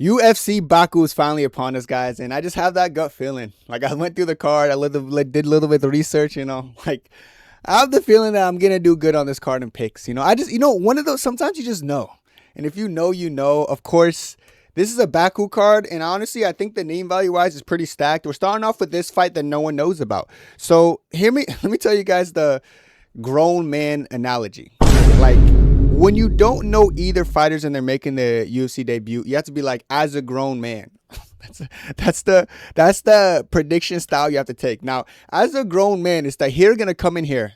UFC Baku is finally upon us, guys, and I just have that gut feeling. Like, I went through the card, did a little bit of research, like, I have the feeling that I'm gonna do good on this card and picks. I just, one of those, sometimes you just know. And if you know, you know. Of course, this is a Baku card, and honestly, I think the name value-wise is pretty stacked. We're starting off with this fight that no one knows about. So, let me tell you guys the grown man analogy. Like, when you don't know either fighters and they're making the UFC debut, you have to be like, as a grown man. That's the prediction style you have to take. Now, as a grown man, it's Tahir gonna come in here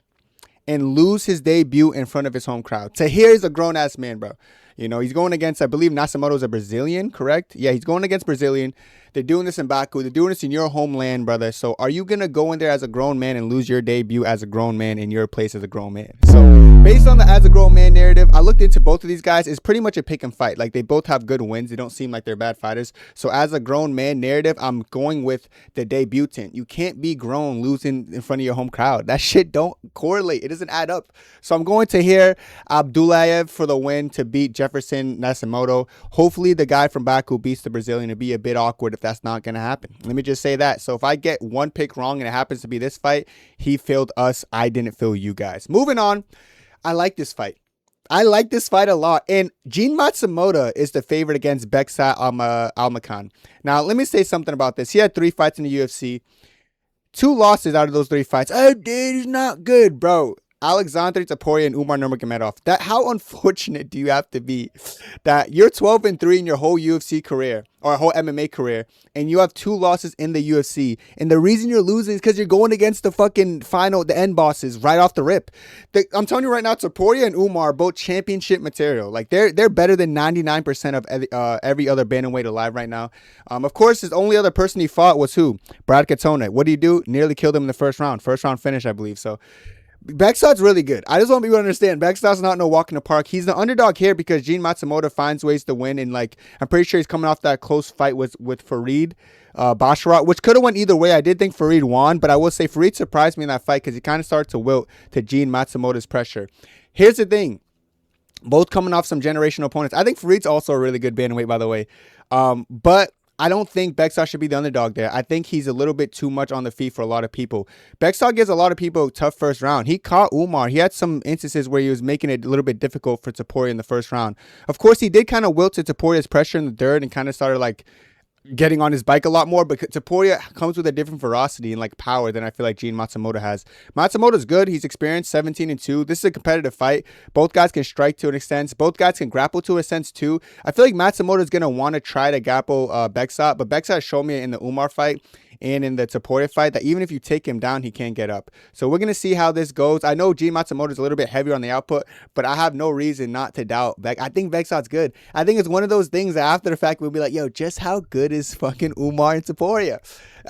and lose his debut in front of his home crowd. Tahir is a grown ass man, bro. He's going against, I believe Nasimento is a Brazilian, correct? Yeah, he's going against Brazilian. They're doing this in Baku. They're doing this in your homeland, brother. So are you going to go in there as a grown man and lose your debut as a grown man in your place as a grown man? So based on the as a grown man narrative, I looked into both of these guys. It's pretty much a pick and fight. Like, they both have good wins. They don't seem like they're bad fighters. So as a grown man narrative, I'm going with the debutant. You can't be grown losing in front of your home crowd. That shit don't correlate. It doesn't add up. So I'm going to hear Abdullayev for the win to beat Jefferson Nasimento. Hopefully the guy from Baku beats the Brazilian. It'd be a bit awkward if that's not going to happen. Let me just say that. So if I get one pick wrong and it happens to be this fight, he failed us. I didn't fail you guys. Moving on. I like this fight. I like this fight a lot. And Gene Matsumoto is the favorite against Bekzat Almabayev. Now, let me say something about this. He had 3 fights in the UFC. 2 losses out of those 3 fights. Oh, dude, he's not good, bro. Alexander Topuria and Umar Nurmagomedov. How unfortunate do you have to be that you're 12-3 in your whole UFC career or whole MMA career, and you have 2 losses in the UFC, and the reason you're losing is because you're going against the fucking the end bosses right off the rip. I'm telling you right now, Topuria and Umar are both championship material. Like, they're better than 99% of every other bantamweight alive right now. Of course, his only other person he fought was who? Brad Katona. What did he do? Nearly killed him in the first round. First round finish, I believe. So Bekzat's really good. I just want people to understand, Bekzat's not no walk in the park. He's the underdog here because Gene Matsumoto finds ways to win, and like, I'm pretty sure he's coming off that close fight with Farid Basharat, which could have went either way. I did think Farid won, but I will say Farid surprised me in that fight because he kind of started to wilt to Gene Matsumoto's pressure. Here's the thing. Both coming off some generational opponents. I think Farid's also a really good bantamweight, by the way. But I don't think Bekzat should be the underdog there. I think he's a little bit too much on the feet for a lot of people. Bekzat gives a lot of people a tough first round. He caught Umar. He had some instances where he was making it a little bit difficult for Topuria in the first round. Of course, he did kind of wilt to Topuria's pressure in the third and kind of started like getting on his bike a lot more, but Topuria comes with a different ferocity and like power than I feel like Gene Matsumoto has. Matsumoto's good. He's experienced, 17-2. This is a competitive fight. Both guys can strike to an extent. Both guys can grapple to a sense too. I feel like Matsumoto's going to want to try to grapple Bekzat, but Bekzat showed me in the Umar fight and in the Topuria fight that even if you take him down, he can't get up. So we're going to see how this goes. I know Gene Matsumoto is a little bit heavier on the output, but I have no reason not to doubt I think Bekzat's good. I think it's one of those things that after the fact, we'll be like, yo, just how good is fucking Umar and Topuria?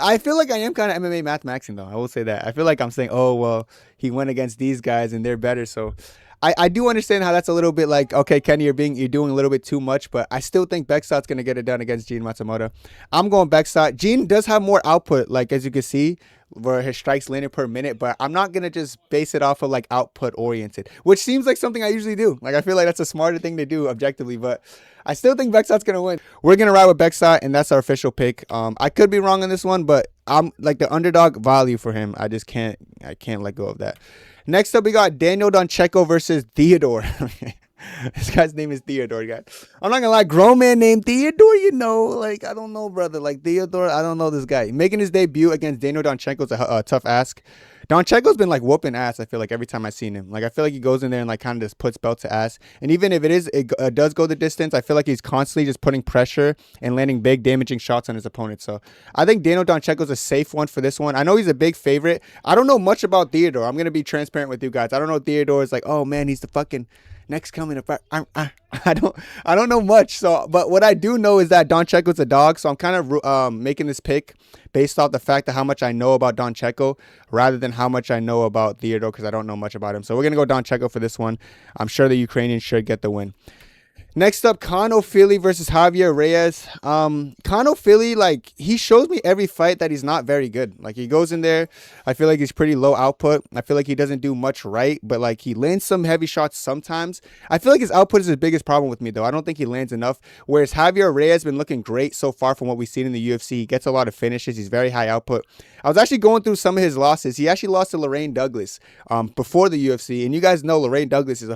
I feel like I am kind of MMA mathemaxing, though. I will say that. I feel like I'm saying, oh, well, he went against these guys and they're better. So I do understand how that's a little bit like, okay, Kenny, you're doing a little bit too much, but I still think Bekzat's going to get it done against Gene Matsumoto. I'm going Bekzat. Gene does have more output, like, as you can see, where his strikes landed per minute, but I'm not going to just base it off of like output oriented, which seems like something I usually do. Like, I feel like that's a smarter thing to do objectively, but I still think Bekzat's going to win. We're going to ride with Bekzat, and that's our official pick. I could be wrong on this one, but I'm like the underdog value for him. I can't let go of that. Next up, we got Daniel Donechenko versus Theodore. This guy's name is Theodore, guys. I'm not gonna lie, grown man named Theodore, like, I don't know, brother. Like, Theodore, I don't know this guy. Making his debut against Daniel Donechenko is a tough ask. Donchenko's been like whooping ass, I feel like, every time I've seen him. Like, I feel like he goes in there and like kind of just puts belt to ass. And even if it does go the distance, I feel like he's constantly just putting pressure and landing big damaging shots on his opponent. So I think Daniel Donchenko's a safe one for this one. I know he's a big favorite. I don't know much about Theodore. I'm gonna be transparent with you guys. I don't know Theodore is like, oh man, he's the fucking next coming up. I don't know much. So, but what I do know is that Donchenko's a dog. So I'm kind of making this pick based off the fact of how much I know about Donchenko rather than how much I know about Theodore, because I don't know much about him. So we're gonna go Donchenko for this one. I'm sure the Ukrainian should get the win. Next up, Ofil versus Javier Reyes. Ofil, like, he shows me every fight that he's not very good. Like, he goes in there, I feel like he's pretty low output. I feel like he doesn't do much right, but like he lands some heavy shots sometimes. I feel like his output is his biggest problem with me, though. I don't think he lands enough. Whereas Javier Reyes has been looking great so far from what we've seen in the UFC. He gets a lot of finishes. He's very high output. I was actually going through some of his losses. He actually lost to Lorraine Douglas before the UFC, and you guys know Lorraine Douglas is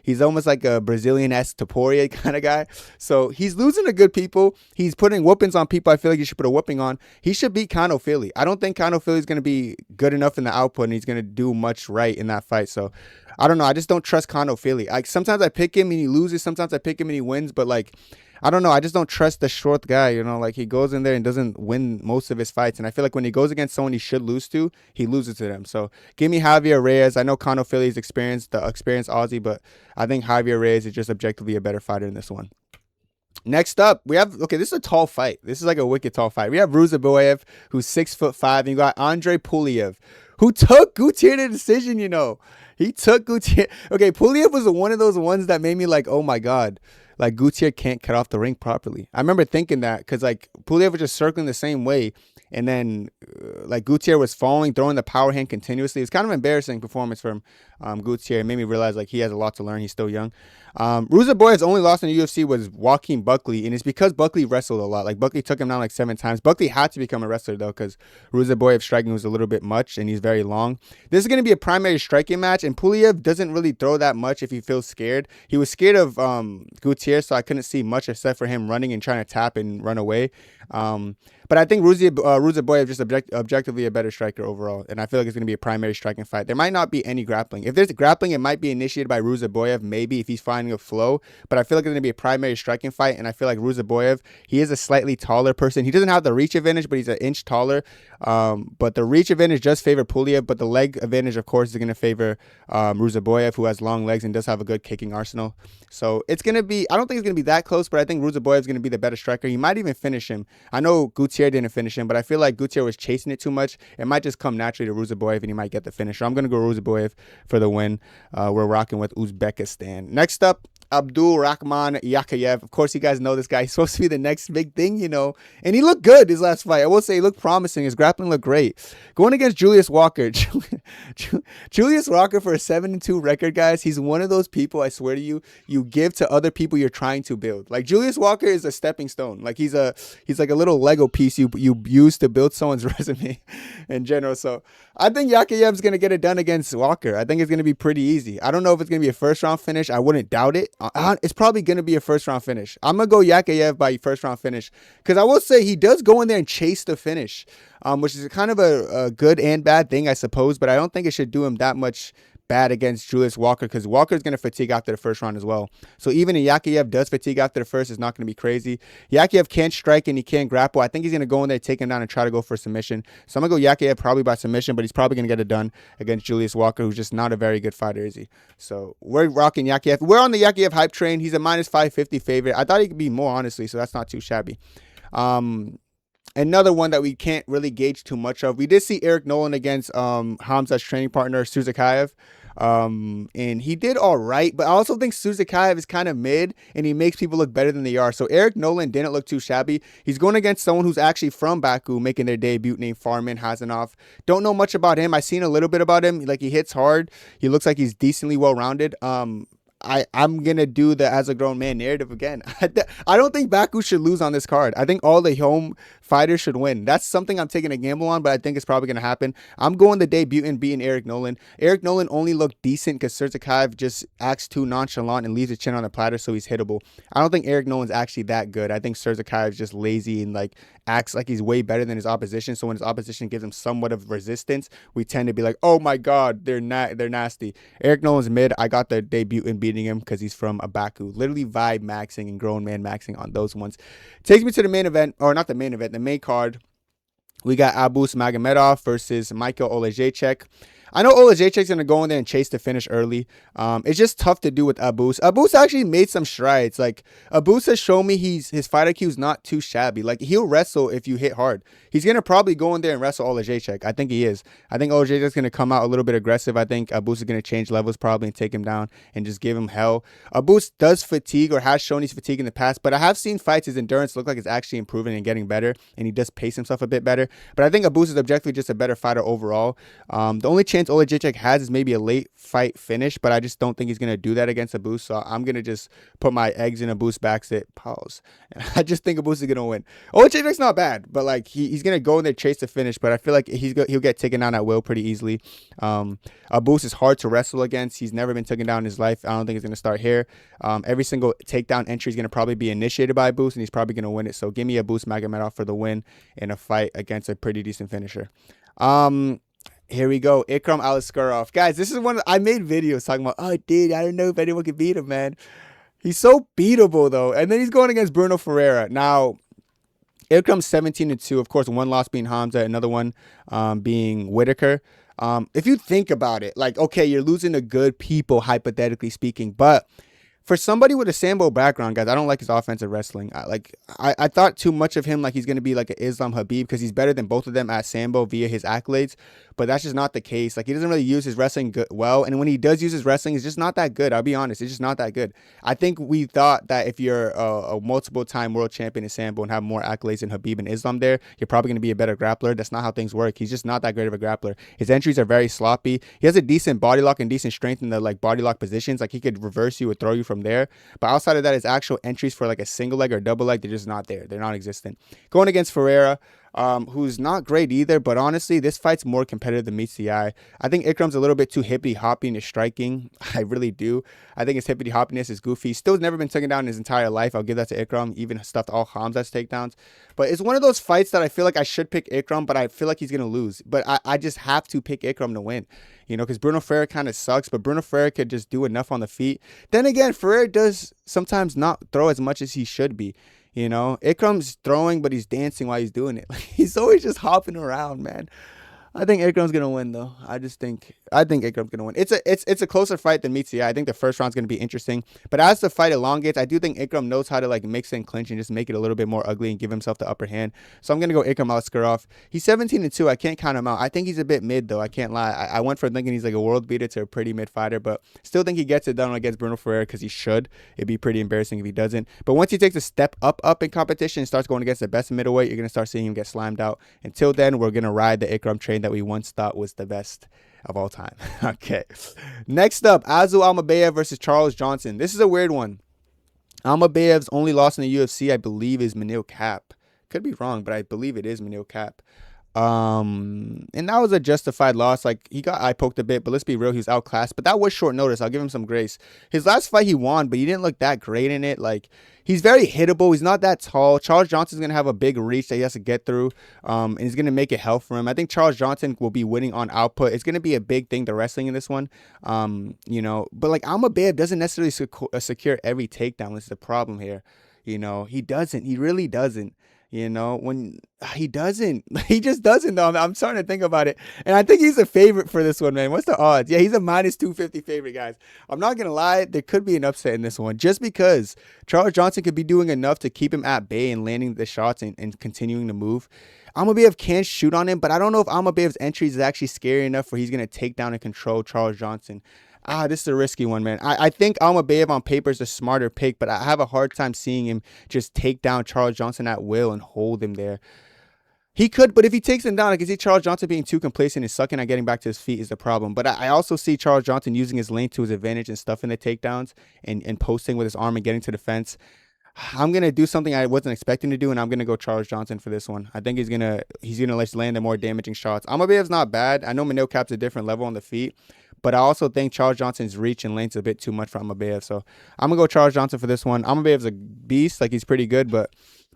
he's almost like a Brazilian-esque Topuria kind of guy. So he's losing to good people. He's putting whoopings on people I feel like he should put a whooping on. He should beat Ofil. I don't think Ofil is going to be good enough in the output, and he's going to do much right in that fight. So I don't know. I just don't trust Ofil. Like, sometimes I pick him and he loses. Sometimes I pick him and he wins. But like, I don't know. I just don't trust the short guy. You know, like, he goes in there and doesn't win most of his fights. And I feel like when he goes against someone he should lose to, he loses to them. So give me Javier Reyes. I know Ofil is experienced Aussie, but I think Javier Reyes is just objectively a better fighter in this one. Next up, we have, this is a tall fight. This is like a wicked tall fight. We have Ruziboev, who's 6'5", and you got Andre Pulyaev, who took Gutierrez to decision, you know. He took Gutierrez. Okay, Pulyaev was one of those ones that made me like, oh my God. Like, Gutierrez can't cut off the ring properly. I remember thinking that because, like, Pulyaev was just circling the same way. And then, like, Gutierrez was falling, throwing the power hand continuously. It's kind of embarrassing performance from Gutierrez. It made me realize, like, he has a lot to learn. He's still young. Ruziboev's only loss in the UFC was Joaquin Buckley, and it's because Buckley wrestled a lot. Like, Buckley took him down like 7 times. Buckley had to become a wrestler, though, because Ruziboev's striking was a little bit much, and he's very long. This is going to be a primary striking match, and Pulyaev doesn't really throw that much if he feels scared. He was scared of Gutierrez, so I couldn't see much except for him running and trying to tap and run away. But I think Ruziboev is just objectively a better striker overall, and I feel like it's going to be a primary striking fight. There might not be any grappling. If there's grappling, it might be initiated by Ruziboev, maybe if he's finding a flow, but I feel like it's going to be a primary striking fight, and I feel like Ruziboev, he is a slightly taller person. He doesn't have the reach advantage, but he's an inch taller, but the reach advantage does favor Pulyaev, but the leg advantage, of course, is going to favor Ruziboev, who has long legs and does have a good kicking arsenal. So it's going to be, I don't think it's going to be that close, but I think Ruziboev is going to be the better striker. He might even finish him. I know Gutierrez didn't finish him, but I feel like Gutierrez was chasing it too much. It might just come naturally to Ruziboev, and he might get the finish. So I'm going to go Ruziboev for the win. We're rocking with Uzbekistan. Next up, Abdullayev Yakhyaev. Of course, you guys know this guy. He's supposed to be the next big thing, you know. And he looked good his last fight. I will say he looked promising. His grappling looked great. Going against Julius Walker. Julius Walker for a 7-2 record, guys. He's one of those people, I swear to you, you give to other people you're trying to build. Like, Julius Walker is a stepping stone. Like, he's like a little Lego piece you use to build someone's resume in general. So I think Yakhyaev's going to get it done against Walker. I think it's going to be pretty easy. I don't know if it's going to be a first-round finish. I wouldn't doubt it. It's probably going to be a first-round finish. I'm going to go Yakhyaev by first-round finish because I will say he does go in there and chase the finish, which is kind of a good and bad thing, I suppose, but I don't think it should do him that much bad against Julius Walker because Walker's going to fatigue after the first round as well. So even if Yakhyaev does fatigue after the first, it's not going to be crazy. Yakhyaev can't strike and he can't grapple. I think he's going to go in there, take him down, and try to go for submission. So I'm going to go Yakhyaev probably by submission, but he's probably going to get it done against Julius Walker, who's just not a very good fighter, is he? So we're rocking Yakhyaev. We're on the Yakhyaev hype train. He's a minus 550 favorite. I thought he could be more, honestly, so that's not too shabby. Another one that we can't really gauge too much of. We did see Eric Nolan against Hamza's training partner, Sadykov. And he did all right, but I also think Sadykov is kind of mid, and he makes people look better than they are. So Eric Nolan didn't look too shabby. He's going against someone who's actually from Baku, making their debut, named Farman Hasanov. Don't know much about him. I've seen a little bit about him. Like, he hits hard. He looks like he's decently well-rounded. I'm going to do the as a grown man narrative again. I don't think Baku should lose on this card. I think all the home fighters should win. That's something I'm taking a gamble on, but I think it's probably going to happen. I'm going the debutant beating Eric Nolan. Eric Nolan only looked decent because Sadykov just acts too nonchalant and leaves his chin on the platter, so he's hittable. I don't think Eric Nolan's actually that good. I think Sadykov is just lazy and like acts like he's way better than his opposition. So when his opposition gives him somewhat of resistance, we tend to be like, oh my God, they're nasty. Eric Nolan's mid. I got the debutant beating him because he's from a Baku. Literally vibe maxing and grown man maxing on those ones. Takes me to the main event, or not the main event, the main card. We got Abus Magomedov versus Michael Olejniczak. I know Olajejczyk's going to go in there and chase the finish early. It's just tough to do with Abus. Abus actually made some strides. Like, Abus has shown me his fight IQ is not too shabby. Like, he'll wrestle if you hit hard. He's going to probably go in there and wrestle Olajejczyk. I think he is. I think Olajejczyk's going to come out a little bit aggressive. I think Abus is going to change levels probably and take him down and just give him hell. Abus does fatigue or has shown he's fatigued in the past, but I have seen fights, his endurance look like it's actually improving and getting better, and he does pace himself a bit better. But I think Abus is objectively just a better fighter overall. The only chance Olajejczyk has is maybe a late fight finish, but I just don't think he's going to do that against Abus. So I'm going to just put my eggs in Abus backsit. Pause. And I just think Abus is going to win. Olajejczyk's not bad, but like he's going to go in there, chase the finish, but I feel like he'll get taken down at will pretty easily. Abus is hard to wrestle against. He's never been taken down in his life. I don't think he's going to start here. Every single takedown entry is going to probably be initiated by Abus, and he's probably going to win it. So give me Abus Magomedov for the win in a fight against a pretty decent finisher. Here we go. Ikram Aliskerov. Guys, this is one I made videos talking about, oh, dude, I don't know if anyone can beat him, man. He's so beatable, though. And then he's going against Bruno Ferreira. Now, Ikram's 17-2. Of course, one loss being Hamza, another one being Whitaker. If you think about it, like, okay, you're losing to good people, hypothetically speaking, but for somebody with a Sambo background, guys, I don't like his offensive wrestling. I thought too much of him like he's going to be like an Islam Habib because he's better than both of them at Sambo via his accolades, but that's just not the case. Like, he doesn't really use his wrestling well, and when he does use his wrestling, it's just not that good. I'll be honest, it's just not that good. I think we thought that if you're a multiple-time world champion in Sambo and have more accolades than Habib and Islam there, you're probably going to be a better grappler. That's not how things work. He's just not that great of a grappler. His entries are very sloppy. He has a decent body lock and decent strength in the like body lock positions. Like, he could reverse you or throw you from there. But outside of that, his actual entries for like a single leg or double leg, they're just not there. They're non-existent. Going against Ferreira, who's not great either, but honestly, this fight's more competitive than meets the eye. I think Ikram's a little bit too hippity-hoppy in his striking. I really do. I think his hippity-hoppiness is goofy. He's still never been taken down in his entire life. I'll give that to Ikram. Even stuffed all Hamza's takedowns. But it's one of those fights that I feel like I should pick Ikram, but I feel like he's going to lose. But I just have to pick Ikram to win. You know, because Bruno Ferreira kind of sucks, but Bruno Ferreira could just do enough on the feet. Then again, Ferreira does sometimes not throw as much as he should be. You know, Ikram's throwing, but he's dancing while he's doing it. Like, he's always just hopping around, man. I think Ikram's gonna win, though. I think Ikram's gonna win. It's a closer fight than meets the eye. I think the first round's gonna be interesting, but as the fight elongates, I do think Ikram knows how to like mix and clinch and just make it a little bit more ugly and give himself the upper hand. So I'm gonna go Ikram Aliskerov. He's 17-2. I can't count him out. I think he's a bit mid, though. I can't lie. I went from thinking he's like a world beater to a pretty mid fighter, but still think he gets it done against Bruno Ferreira because he should. It'd be pretty embarrassing if he doesn't. But once he takes a step up in competition and starts going against the best middleweight, you're gonna start seeing him get slammed out. Until then, we're gonna ride the Ikram train that we once thought was the best of all time. Okay. Next up, Azul Almabayev versus Charles Johnson. This is a weird one. Almabayev's only loss in the UFC, I believe, is Manil Cap. Could be wrong, but I believe it is Manil Cap. And that was a justified loss. Like, he got eye poked a bit, but let's be real, he was outclassed. But that was short notice. I'll give him some grace. His last fight he won, but he didn't look that great in it. Like, he's very hittable. He's not that tall. Charles Johnson's going to have a big reach that he has to get through, and he's going to make it hell for him. I think Charles Johnson will be winning on output. It's going to be a big thing, the wrestling in this one. You know, but like, Almabayev doesn't necessarily secure every takedown. This is the problem here. You know, he doesn't. He really doesn't. You know, when he doesn't, he just doesn't, though. I'm starting to think about it. And I think he's a favorite for this one, man. What's the odds? Yeah, he's a -250 favorite, guys. I'm not going to lie. There could be an upset in this one just because Charles Johnson could be doing enough to keep him at bay and landing the shots and continuing to move. Almabayev can shoot on him, but I don't know if Almabayev's entries is actually scary enough where he's going to take down and control Charles Johnson. This is a risky one, man. I think Almabayev on paper is a smarter pick, but I have a hard time seeing him just take down Charles Johnson at will and hold him there. He could, but if he takes him down, I can see Charles Johnson being too complacent and sucking at getting back to his feet is the problem. But I also see Charles Johnson using his length to his advantage and stuffing the takedowns and posting with his arm and getting to the fence. I'm going to do something I wasn't expecting to do, and I'm going to go Charles Johnson for this one. I think he's going to land the more damaging shots. Almabayev's not bad. I know Manil Cap's a different level on the feet, but I also think Charles Johnson's reach and length is a bit too much for Almabayev. So I'm going to go Charles Johnson for this one. Almabayev's a beast. Like, he's pretty good, but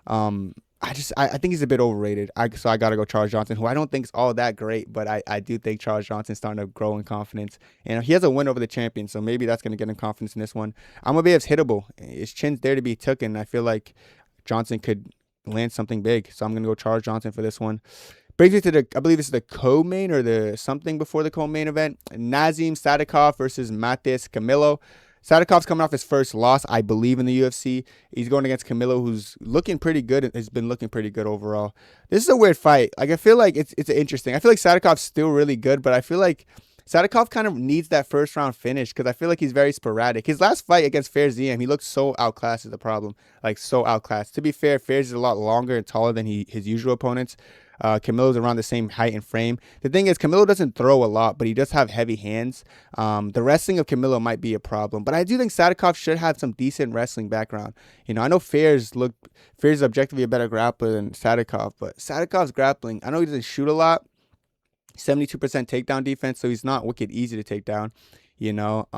I think he's a bit overrated. So I got to go Charles Johnson, who I don't think is all that great, but I do think Charles Johnson's starting to grow in confidence. And he has a win over the champion, so maybe that's going to get him confidence in this one. Almabayev's hittable. His chin's there to be taken. I feel like Johnson could land something big. So I'm going to go Charles Johnson for this one. Brings me to I believe this is the co-main or the something before the co-main event. Sadykov versus Camilo. Sadykov's coming off his first loss, I believe, in the UFC. He's going against Camilo, who's looking pretty good. Has been looking pretty good overall. This is a weird fight. Like, I feel like it's interesting. I feel like Sadykov's still really good, but I feel like Sadykov kind of needs that first round finish because I feel like he's very sporadic. His last fight against Fiziev, he looked so outclassed is the problem. Like, so outclassed. To be fair, Fiziev is a lot longer and taller than his usual opponents. Camilo's around the same height and frame. The thing is, Camilo doesn't throw a lot, but he does have heavy hands. The wrestling of Camilo might be a problem, but I do think Sadykov should have some decent wrestling background. You know, I know Fiziev is objectively a better grappler than Sadykov, but Sadykov's grappling, I know he doesn't shoot a lot. 72% takedown defense, so he's not wicked easy to take down. You know,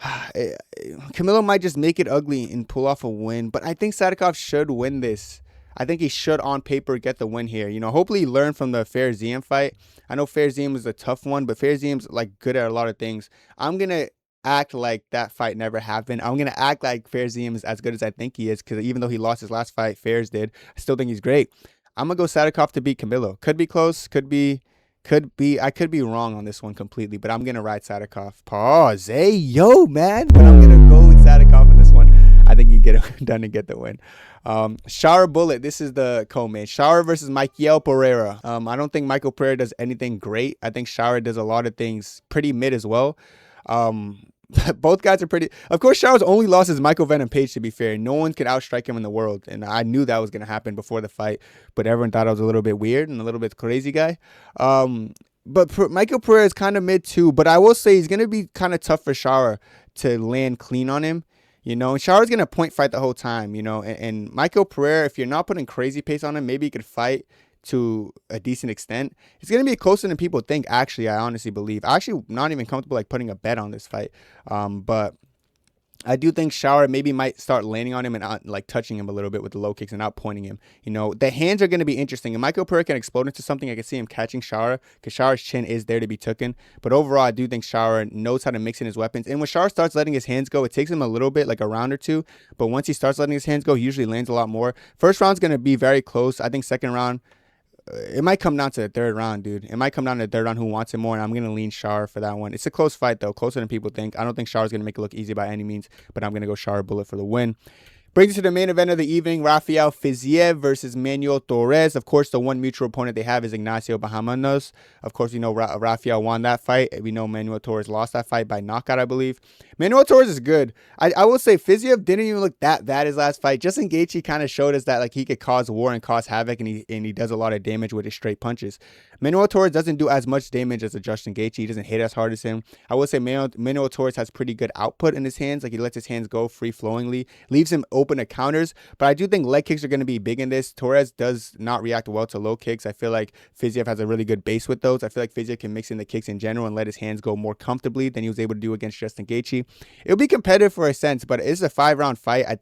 Camilo might just make it ugly and pull off a win, but I think Sadykov should win this. I think he should, on paper, get the win here. You know, hopefully he learned from the Fiziev fight. I know Fiziev was a tough one, but Fiziev's like good at a lot of things. I'm gonna act like that fight never happened. I'm gonna act like Fiziev is as good as I think he is, because even though he lost his last fight, Fiziev did. I still think he's great. I'm gonna go Sadykov to beat Camilo. Could be close. Could be. I could be wrong on this one completely, but I'm gonna ride Sadykov. Pause. Hey, yo, man. But I'm gonna go with Sadykov in this one. I think he get it done and get the win. Shara Bullet. This is the co-main. Shara versus Michal Pereira. I don't think Michael Pereira does anything great. I think Shara does a lot of things pretty mid as well. Both guys are pretty. Of course, Shara's only loss is Michael Venom Page, to be fair. No one could outstrike him in the world. And I knew that was going to happen before the fight. But everyone thought I was a little bit weird and a little bit crazy guy. But Michael Pereira is kind of mid too. But I will say he's going to be kind of tough for Shara to land clean on him. You know, and Shara's going to point fight the whole time, you know. And Michael Pereira, if you're not putting crazy pace on him, maybe he could fight to a decent extent. It's going to be closer than people think, actually, I honestly believe. I'm actually not even comfortable like putting a bet on this fight. But I do think Shara maybe might start landing on him and like touching him a little bit with the low kicks and not pointing him. You know, the hands are going to be interesting. And Michael Pereira can explode into something. I can see him catching Shara because Shara's chin is there to be taken. But overall, I do think Shara knows how to mix in his weapons. And when Shara starts letting his hands go, it takes him a little bit, like a round or two. But once he starts letting his hands go, he usually lands a lot more. First round's going to be very close. I think second round, it might come down to the third round, dude. It might come down to the third round who wants it more, and I'm going to lean Shara for that one. It's a close fight, though, closer than people think. I don't think Shara's going to make it look easy by any means, but I'm going to go Shara Bullet for the win. Brings us to the main event of the evening, Rafael Fiziev versus Manuel Torres. Of course, the one mutual opponent they have is Ignacio Bahamondes. Of course, we know Rafael won that fight. We know Manuel Torres lost that fight by knockout, I believe. Manuel Torres is good. I will say Fiziev didn't even look that bad his last fight. Justin Gaethje kind of showed us that like he could cause war and cause havoc, and he does a lot of damage with his straight punches. Manuel Torres doesn't do as much damage as a Justin Gaethje. He doesn't hit as hard as him. I will say Manuel Torres has pretty good output in his hands. Like, he lets his hands go free-flowingly, leaves him open to counters. But I do think leg kicks are going to be big in this. Torres does not react well to low kicks. I feel like Fiziev has a really good base with those. I feel like Fiziev can mix in the kicks in general and let his hands go more comfortably than he was able to do against Justin Gaethje. It'll be competitive for a sense, but it's a 5-round fight. I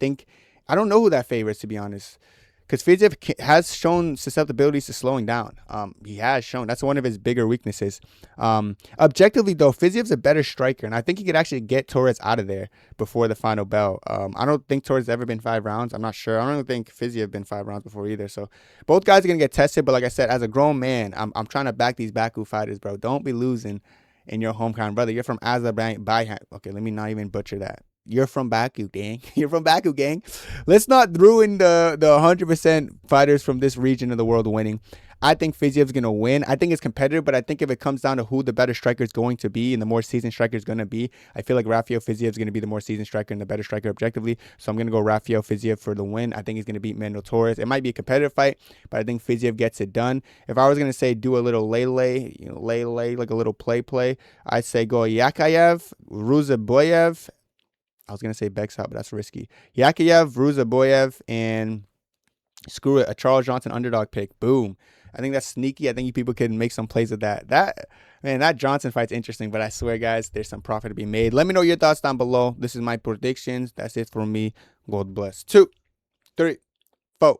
don't know who that favors, to be honest, because Fiziev has shown susceptibilities to slowing down. He has shown. That's one of his bigger weaknesses. Objectively, though, Fiziev's a better striker, and I think he could actually get Torres out of there before the final bell. I don't think Torres has ever been 5 rounds. I'm not sure. I don't think Fiziev been 5 rounds before either. So both guys are going to get tested, but like I said, as a grown man, I'm trying to back these Baku fighters, bro. Don't be losing in your hometown, brother. You're from Azerbaijan. Okay, let me not even butcher that. You're from Baku, gang. You're from Baku, gang. Let's not ruin the 100% fighters from this region of the world winning. I think Fiziev's going to win. I think it's competitive, but I think if it comes down to who the better striker is going to be and the more seasoned striker is going to be, I feel like Rafael Fiziev is going to be the more seasoned striker and the better striker objectively. So I'm going to go Rafael Fiziev for the win. I think he's going to beat Manuel Torres. It might be a competitive fight, but I think Fiziev gets it done. If I was going to say do a little lay, like a little play, I'd say go Yakhyaev, Ruziboev. I was going to say Bekzat, but that's risky. Yakhyaev, Ruziboev, and screw it, a Charles Johnson underdog pick. Boom. I think that's sneaky. I think you people can make some plays with that. That Johnson fight's interesting, but I swear, guys, there's some profit to be made. Let me know your thoughts down below. This is my predictions. That's it from me. God bless. 2, 3, 4.